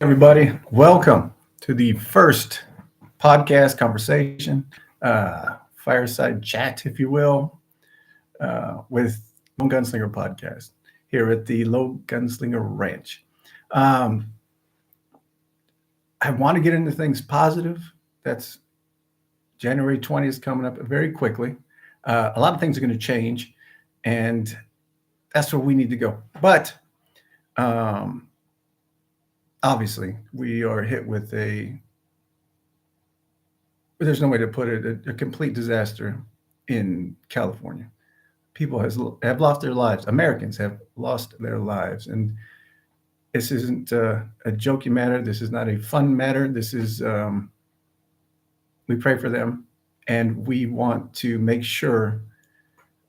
everybody. Welcome to the first podcast conversation, fireside chat, if you will, with Lone Gunslinger Podcast here at the Lone Gunslinger Ranch. Um, I want to get into things positive. That's January 20th coming up very quickly. A lot of things are going to change, and that's where we need to go. But um, obviously, we are hit with there's no way to put it, a complete disaster in California. People have lost their lives. Americans have lost their lives. And this isn't a jokey matter. This is not a fun matter. This is, we pray for them. And we want to make sure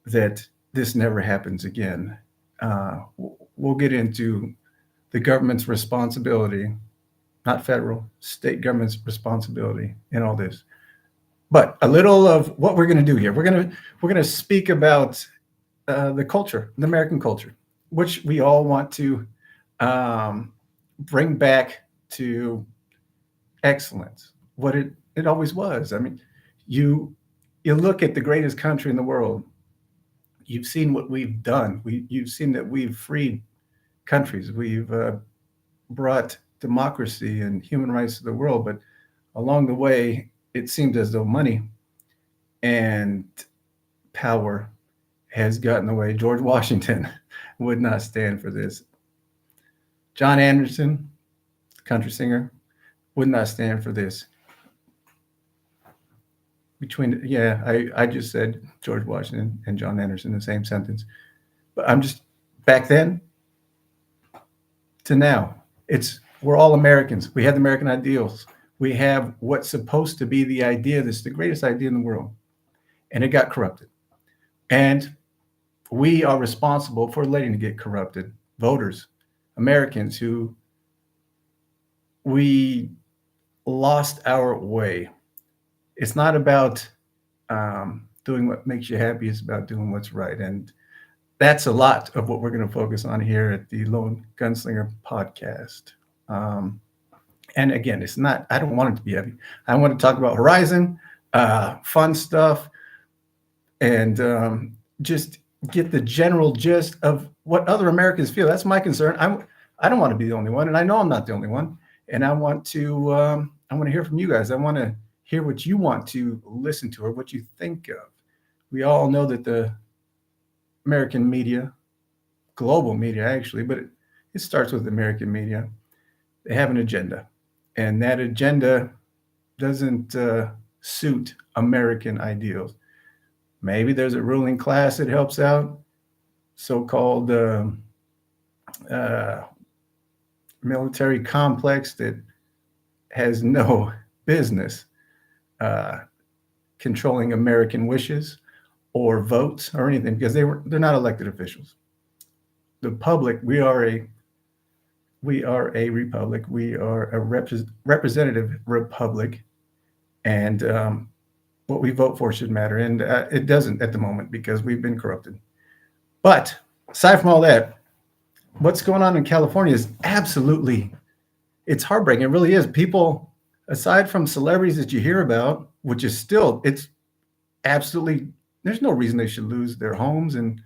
that this never happens again. We'll get into the government's responsibility, not federal, state government's responsibility in all this. But a little of what we're going to do here. We're going to speak about the culture, the American culture, which we all want to bring back to excellence, what it always was. I mean, you look at the greatest country in the world. You've seen what we've done. You've seen that we've freed countries. We've brought democracy and human rights to the world. But along the way, it seemed as though money and power has gotten away. George Washington would not stand for this. John Anderson, country singer, would not stand for this. I just said George Washington and John Anderson in the same sentence. But I'm just, back then to now, we're all Americans. We have the American ideals. We have what's supposed to be the idea that's the greatest idea in the world. And it got corrupted. And we are responsible for letting it get corrupted. Voters, Americans who we lost our way. It's not about doing what makes you happy. It's about doing what's right. And that's a lot of what we're going to focus on here at the Lone Gunslinger Podcast. And again, it's not, I don't want it to be heavy. I want to talk about Horizon, fun stuff, and just get the general gist of what other Americans feel. That's my concern. I don't want to be the only one, and I know I'm not the only one. And I want to hear from you guys. I want to hear what you want to listen to or what you think of. We all know that the American media, global media actually, but it starts with American media. They have an agenda. And that agenda doesn't suit American ideals. Maybe there's a ruling class that helps out, so-called military complex that has no business controlling American wishes or votes or anything, because they're not elected officials. The public, we are a republic. We are a representative republic, and what we vote for should matter. And it doesn't at the moment because we've been corrupted. But aside from all that, what's going on in California is it's heartbreaking. It really is. People, aside from celebrities that you hear about, which is still, it's absolutely, there's no reason they should lose their homes and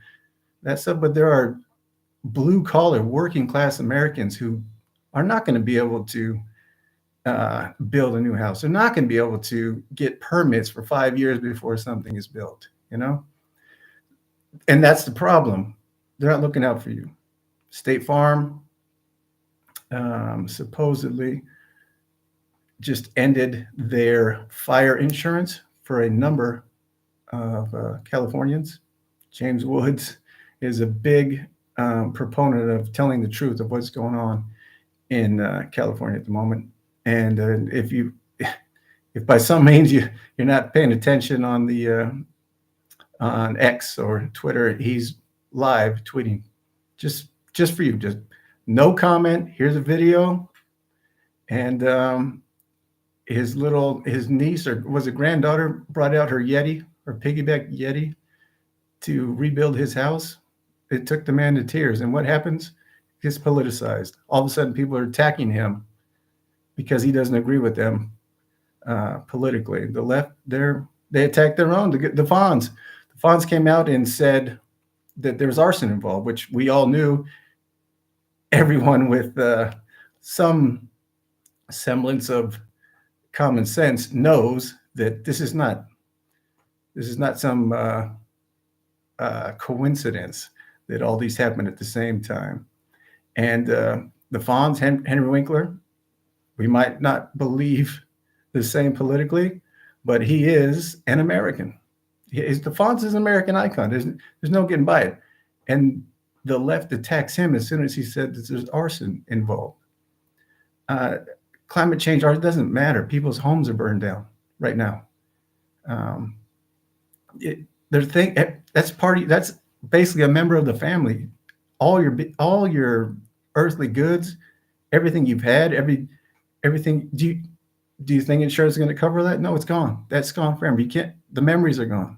that stuff. But there are blue collar working class Americans who are not going to be able to build a new house. They're not going to be able to get permits for 5 years before something is built, and that's the problem. They're not looking out for you. State Farm supposedly just ended their fire insurance for a number of Californians. James Woods is a big proponent of telling the truth of what's going on in California at the moment. And if by some means you're not paying attention on the on X or Twitter, he's live tweeting just for you. Just no comment. Here's a video, and his niece or was a granddaughter brought out her Yotty, her piggyback Yotty, to rebuild his house. It took the man to tears. And what happens? It gets politicized. All of a sudden, people are attacking him because he doesn't agree with them politically. The left, they attacked their own. The Fonz. The Fonz came out and said that there was arson involved, which we all knew. Everyone with some semblance of common sense knows that this is not some coincidence that all these happen at the same time. And the Fonz, Henry Winkler, we might not believe the same politically, but he is an American. The Fonz is an American icon. There's no getting by it. And the left attacks him as soon as he said that there's arson involved. Climate change, it doesn't matter. People's homes are burned down right now. That's basically a member of the family. All your earthly goods, everything you've had, everything. Do you think insurance is going to cover that? No, it's gone. That's gone forever. You can't. The memories are gone.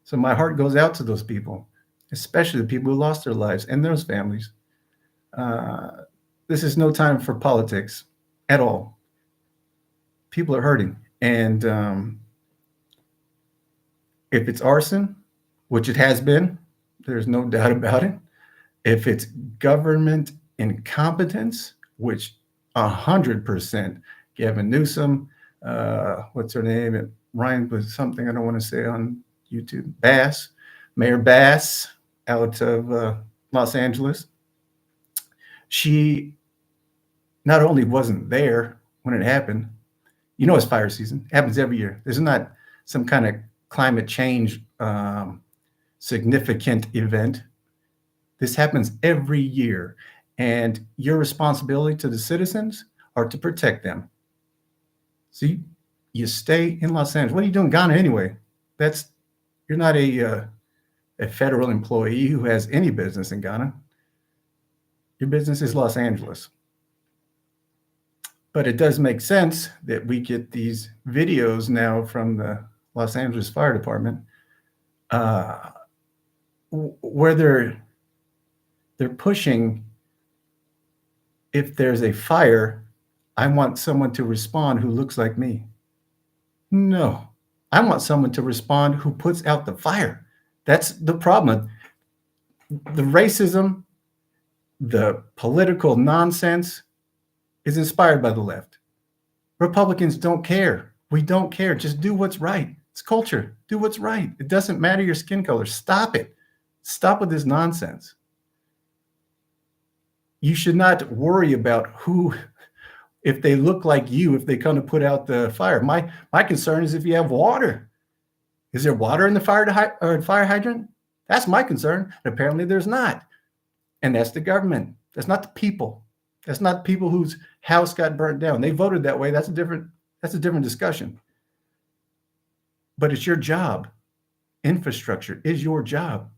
So my heart goes out to those people, especially the people who lost their lives and those families. This is no time for politics at all. People are hurting, and if it's arson, which it has been, there's no doubt about it. If it's government incompetence, which 100%, Gavin Newsom, what's her name? It rhymed with something I don't want to say on YouTube. Mayor Bass, out of Los Angeles. She not only wasn't there when it happened, it's fire season. It happens every year. There's not some kind of climate change significant event. This happens every year. And your responsibility to the citizens are to protect them. So you stay in Los Angeles. What are you doing in Ghana anyway? You're not a federal employee who has any business in Ghana. Your business is Los Angeles. But it does make sense that we get these videos now from the Los Angeles Fire Department where they're pushing, if there's a fire, I want someone to respond who looks like me. No, I want someone to respond who puts out the fire. That's the problem. The racism, the political nonsense is inspired by the left. Republicans don't care. We don't care. Just do what's right. It's culture. Do what's right. It doesn't matter your skin color. Stop it. Stop with this nonsense. You should not worry about if they look like you, if they come to put out the fire. My concern is if you have water. Is there water in the fire hydrant? That's my concern. Apparently there's not. And that's the government. That's not the people. That's not people whose house got burnt down. They voted that way. That's a different discussion. But it's your job. Infrastructure is your job.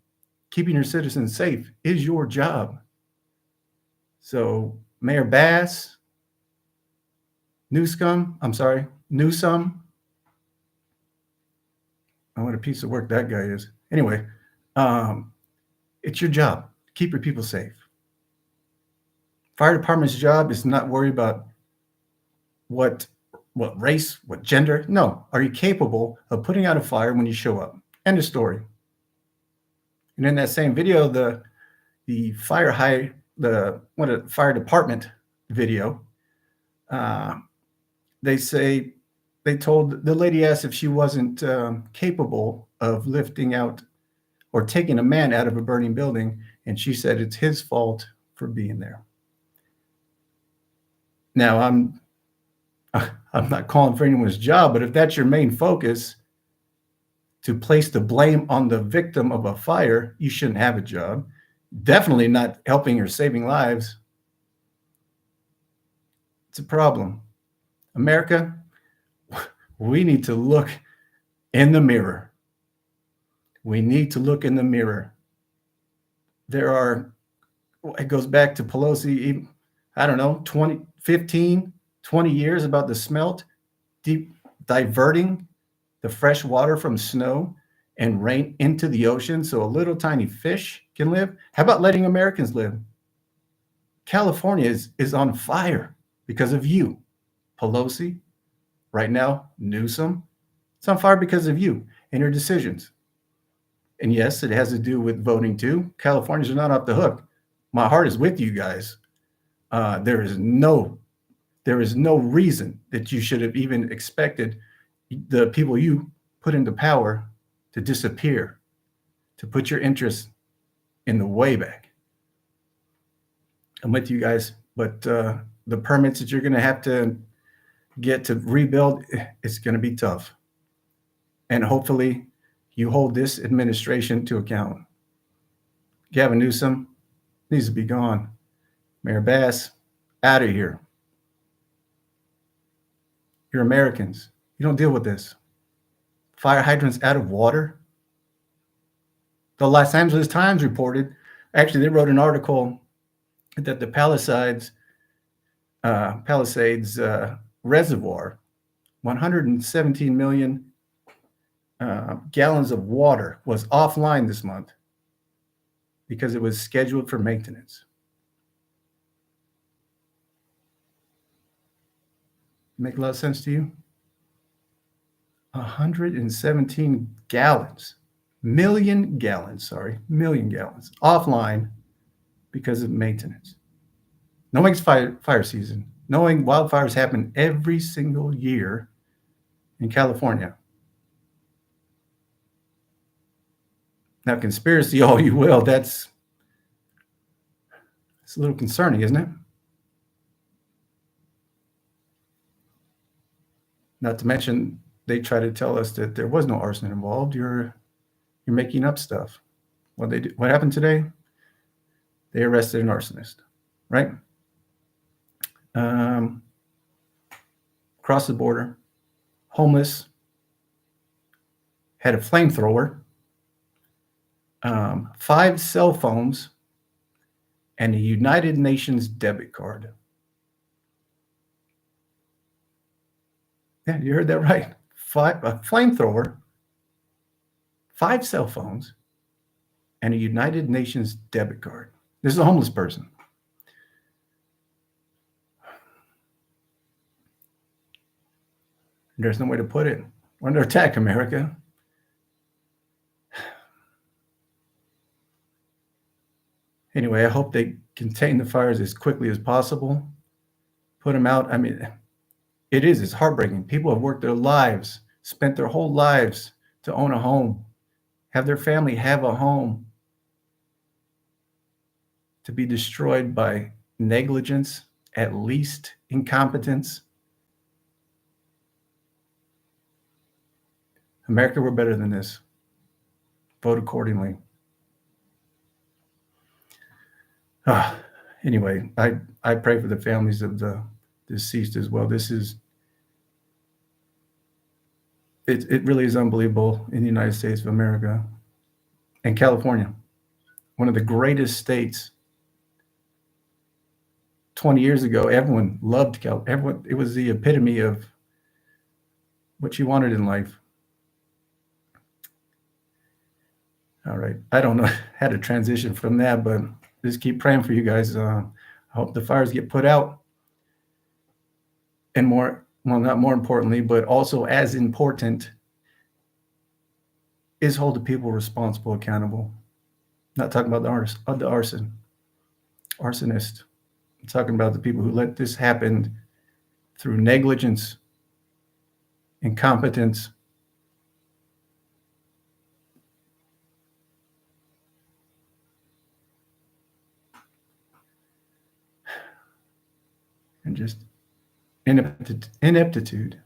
Keeping your citizens safe is your job. So Mayor Bass, Newsom. Oh, what a piece of work that guy is. Anyway, it's your job. Keep your people safe. Fire department's job is not worry about what race, what gender. No. Are you capable of putting out a fire when you show up? End of story. And in that same video, the fire department video, they told the lady, asked if she wasn't capable of lifting out or taking a man out of a burning building, and she said it's his fault for being there. Now, I'm not calling for anyone's job, but if that's your main focus, to place the blame on the victim of a fire, you shouldn't have a job. Definitely not helping or saving lives. It's a problem. America, we need to look in the mirror. We need to look in the mirror. It goes back to Pelosi, I don't know, 20 years about the smelt, diverting the fresh water from snow and rain into the ocean so a little tiny fish can live. How about letting Americans live? California is on fire because of you. Pelosi, right now, Newsom. It's on fire because of you and your decisions. And yes, it has to do with voting too. Californians are not off the hook. My heart is with you guys. Uh, there is no there is no reason that you should have even expected the people you put into power to disappear, to put your interests in the way back. I'm with you guys, but the permits that you're going to have to get to rebuild, it's going to be tough. And hopefully, you hold this administration to account. Gavin Newsom needs to be gone. Mayor Bass, out of here. You're Americans. You don't deal with this. Fire hydrants out of water. The Los Angeles Times reported, actually, they wrote an article that the Palisades reservoir, 117 million gallons of water, was offline this month because it was scheduled for maintenance. Make a lot of sense to you? 117 gallons, million gallons offline because of maintenance. Knowing it's fire season, knowing wildfires happen every single year in California. Now, conspiracy, all you will, it's a little concerning, isn't it? Not to mention, they try to tell us that there was no arson involved. You're making up stuff. What happened today? They arrested an arsonist, right? Crossed the border, homeless, had a flamethrower, 5 cell phones, and a United Nations debit card. Yeah, you heard that right. A flamethrower, 5 cell phones, and a United Nations debit card. This is a homeless person. There's no way to put it. We're under attack, America. Anyway, I hope they contain the fires as quickly as possible. Put them out. I mean, it's heartbreaking. People have worked their lives, spent their whole lives to own a home, have their family have a home, to be destroyed by negligence, at least incompetence. America, we're better than this. Vote accordingly. Anyway, I pray for the families of the deceased as well. It really is unbelievable in the United States of America and California, one of the greatest states. 20 years ago, everyone loved California. It was the epitome of what you wanted in life. All right. I don't know how to transition from that, but just keep praying for you guys. I hope the fires get put out. And not more importantly, but also as important, is hold the people responsible accountable. Not talking about the arsonist. I'm talking about the people who let this happen through negligence, incompetence, and just ineptitude.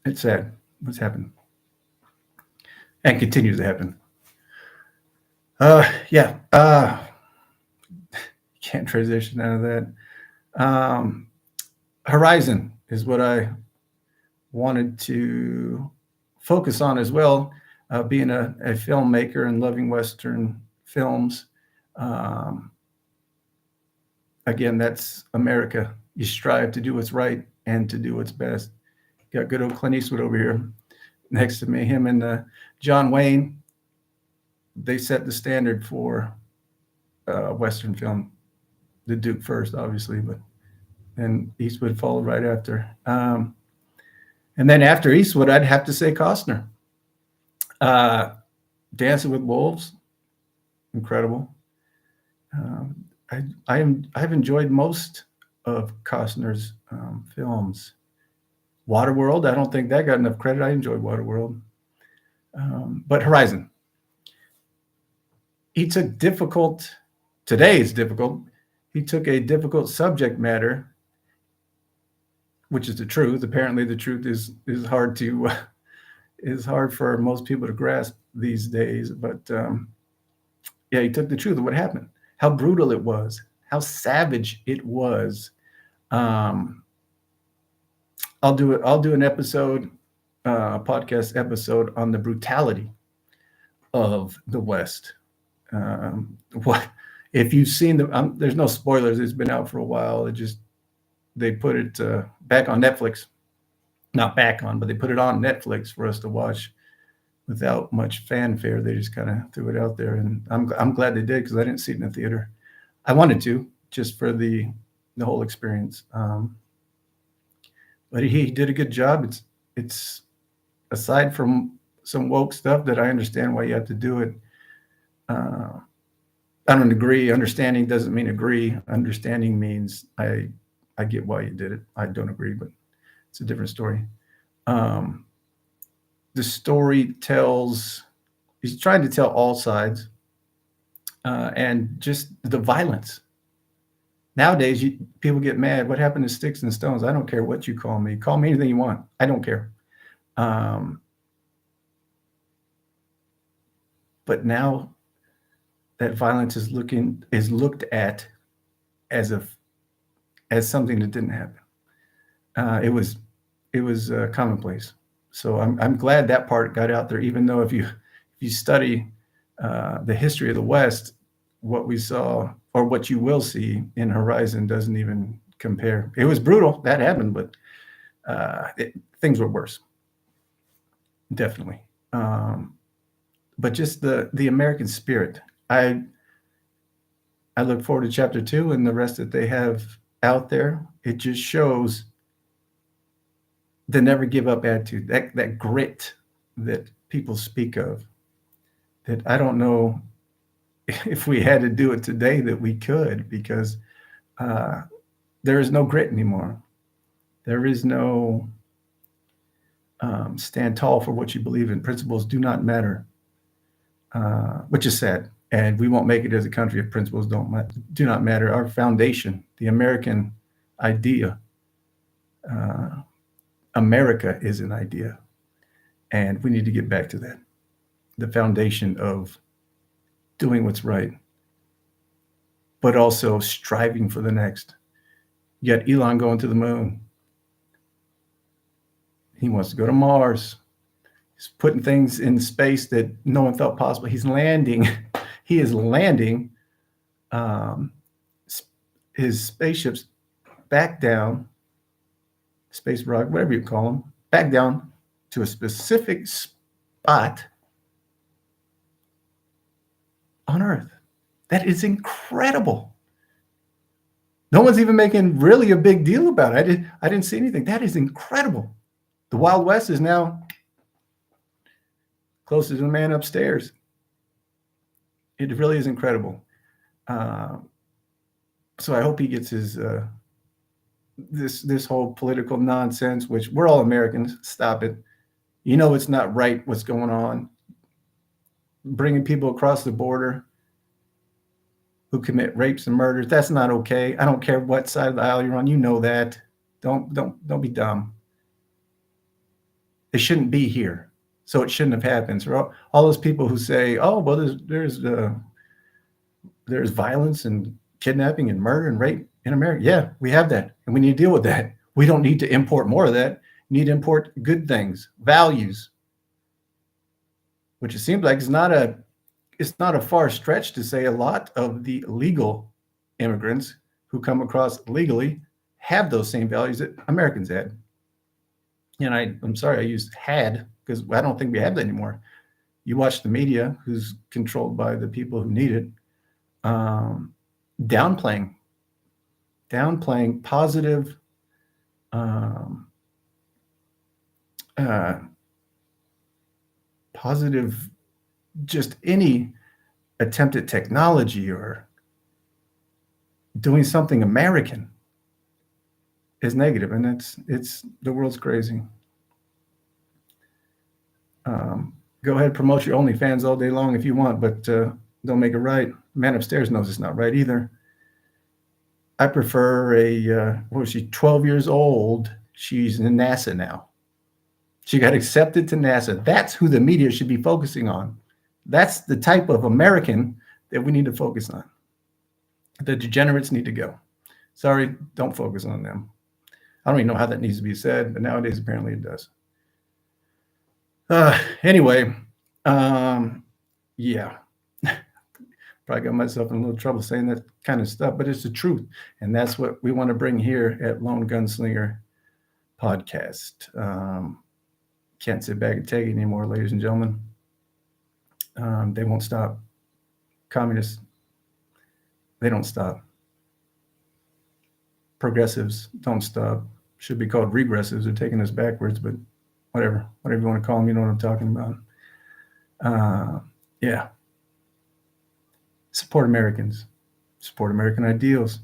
It's sad what's happened and continues to happen. Can't transition out of that. Horizon is what I wanted to focus on as well. Being a filmmaker and loving Western films. Again, that's America. You strive to do what's right and to do what's best. Got good old Clint Eastwood over here next to me. Him and John Wayne, they set the standard for Western film. The Duke first, obviously, but and Eastwood followed right after. And then after Eastwood, I'd have to say Costner. Uh, Dancing with Wolves, incredible. Um, I've enjoyed most of Costner's films. Waterworld, I don't think that got enough credit. I enjoyed Waterworld, but Horizon. He took difficult. Today is difficult. He took a difficult subject matter, which is the truth. Apparently, the truth is hard to is hard for most people to grasp these days. But yeah, he took the truth of what happened, how brutal it was, how savage it was. Um, I'll do it. I'll do an episode, podcast episode on the brutality of the West. What if you've seen the? There's no spoilers. It's been out for a while. It just they put it back on Netflix. Not back on, but they put it on Netflix for us to watch without much fanfare. They just kind of threw it out there, and I'm glad they did because I didn't see it in the theater. I wanted to just for the whole experience. But he did a good job. It's aside from some woke stuff that I understand why you have to do it. Uh, I don't agree. Understanding doesn't mean agree. Understanding means I get why you did it. I don't agree, but it's a different story. Um, the story tells. He's trying to tell all sides, and just the violence. Nowadays, people get mad. What happened to sticks and stones? I don't care what you call me. Call me anything you want. I don't care. Um, but now that violence is looked at as as something that didn't happen. It was commonplace. So I'm glad that part got out there. Even though if you study the history of the West, what we saw or what you will see in Horizon doesn't even compare. It was brutal, that happened, but things were worse, definitely. But just the American spirit. I look forward to chapter 2 and the rest that they have out there. It just shows the never give up attitude, that grit that people speak of. That I don't know if we had to do it today that we could, because uh, there is no grit anymore. There is no stand tall for what you believe in. Principles do not matter, which is sad. And we won't make it as a country if principles do not matter. Our foundation, the American idea, uh, America is an idea, and we need to get back to that. The foundation of doing what's right, but also striving for the next. You got Elon going to the moon. He wants to go to Mars. He's putting things in space that no one thought possible. He's landing. He is landing um, his spaceships back down, space rock, whatever you call them, back down to a specific spot on Earth. That is incredible. No one's even making really a big deal about it. I didn't see anything. That is incredible. The Wild West is now closer to the man upstairs. It really is incredible. So I hope he gets his this whole political nonsense, which we're all Americans. Stop it. You know it's not right what's going on. Bringing people across the border who commit rapes and murders. That's not okay. I don't care what side of the aisle you're on. You know that. Don't be dumb. It shouldn't be here, so it shouldn't have happened. So all those people who say, "Oh, well, there's violence and kidnapping and murder and rape in America." Yeah, we have that, and we need to deal with that. We don't need to import more of that. We need to import good things, values, which it seems like it's not a far stretch to say a lot of the legal immigrants who come across legally have those same values that Americans had. And I'm sorry I used had, because I don't think we have that anymore. You watch the media, who's controlled by the people who need it, downplaying downplaying um, uh, positive, just any attempt at technology or doing something American is negative, and it's the world's crazy. Go ahead, promote your OnlyFans all day long if you want, but don't make it right. Man upstairs knows it's not right either. I prefer what was she, 12 years old? She's in NASA now. She got accepted to NASA. That's who the media should be focusing on. That's the type of American that we need to focus on. The degenerates need to go. Sorry, don't focus on them. I don't even know how that needs to be said, but nowadays apparently it does. Anyway, yeah. Probably got myself in a little trouble saying that kind of stuff, but it's the truth. And that's what we want to bring here at Lone Gunslinger Podcast. Can't sit back and take it anymore, ladies and gentlemen. They won't stop. Communists, they don't stop. Progressives don't stop. Should be called regressives. They're taking us backwards, but whatever you want to call them, you know what I'm talking about. Yeah. Support Americans. Support American ideals.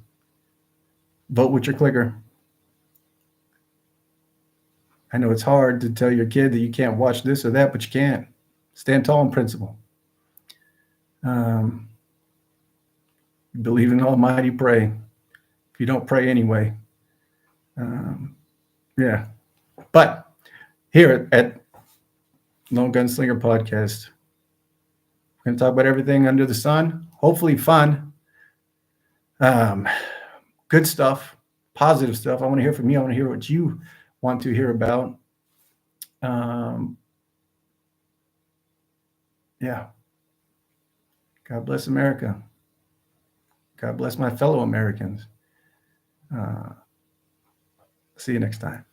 Vote with your clicker. I know it's hard to tell your kid that you can't watch this or that, but you can't. Stand tall in principle. Believe in Almighty, pray. If you don't pray anyway. Yeah. But here at Lone Gunslinger Podcast, we're going to talk about everything under the sun. Hopefully fun. Good stuff. Positive stuff. I want to hear from you. I want to hear what you want to hear about. Yeah. God bless America. God bless my fellow Americans. See you next time.